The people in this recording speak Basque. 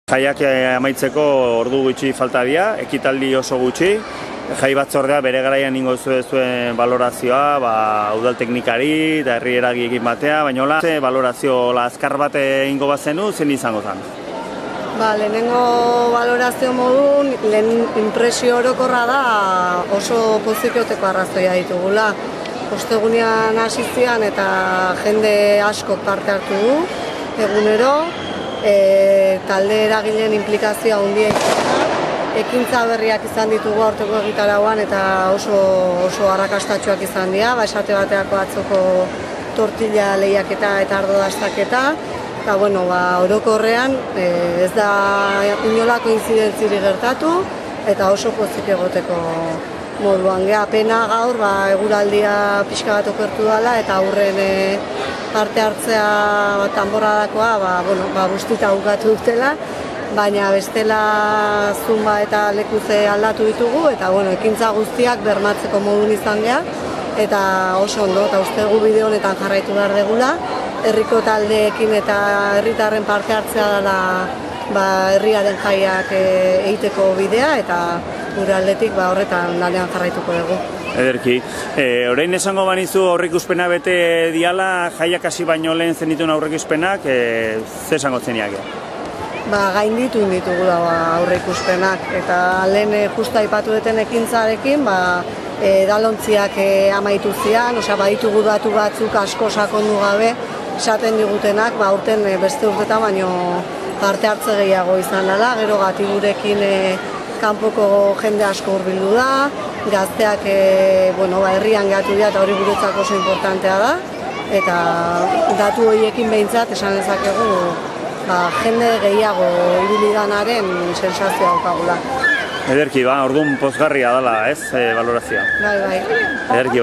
Jaiak amaitzeko ordu gutxi falta dira, ekitaldi oso gutxi. Jai batzordea bere garaian ingo zuen balorazioa, udal teknikari eta herri eragiekin batea, baina hola, balorazio azkar bat egingo bazenu, zen izango zen? Lehenengo balorazio modun, lehen impresio orokorra da oso pozikioteko arrazoia ditugula. Ostegunean hasi zian eta jende asko parte hartu du, egunero, talde eragileen implikazioa handia ekintza berriak izan ditugu aurteko egitarauan eta oso arrakastatsuak izan dira, esate bateako atzoko tortilla lehiaketa eta ardo dastaketa. Eta orokorrean ez da inolako inzidentzirik gertatu eta oso pozik egoteko moduan. Pena gaur eguraldia pixka bat okertu dela eta aurren parte hartzea tanborradakoa bustita bukatu dutela, baina bestela zumba eta lekuze aldatu ditugu eta ekintza guztiak bermatzeko modun izan geha eta oso ondo, eta uste gu bide honetan jarraitu behar degula, herriko taldeekin eta herritarren parte hartzea dela herriaren jaiak egiteko bidea eta gure aldetik horretan lanean jarraituko dugu. Ederki. Orain esango banizu aurreikuspenak bete diala, jaiak hasi baino lehen zenituen aurreikuspenak, ze esango zeniak? Gainditu ditugu aurreikuspenak eta lehen justu aipatu duten ekintzarekin edalontziak amaitu zian, baditugu datu batzuk asko sakondu gabe esaten digutenak, aurten beste urtetan baino parte hartze gehiago izan dela, gero Gatiburekin kanpoko jende asko hurbildu da, gazteak herrian gehatu dira eta hori guretzako oso importantea da, eta datu horiekin behintzat esan dezakegu jende gehiago ibili danaren sensazioa daukagula. Ederki, orduan pozgarria dela, ez, balorazioa? Bai. Ederki,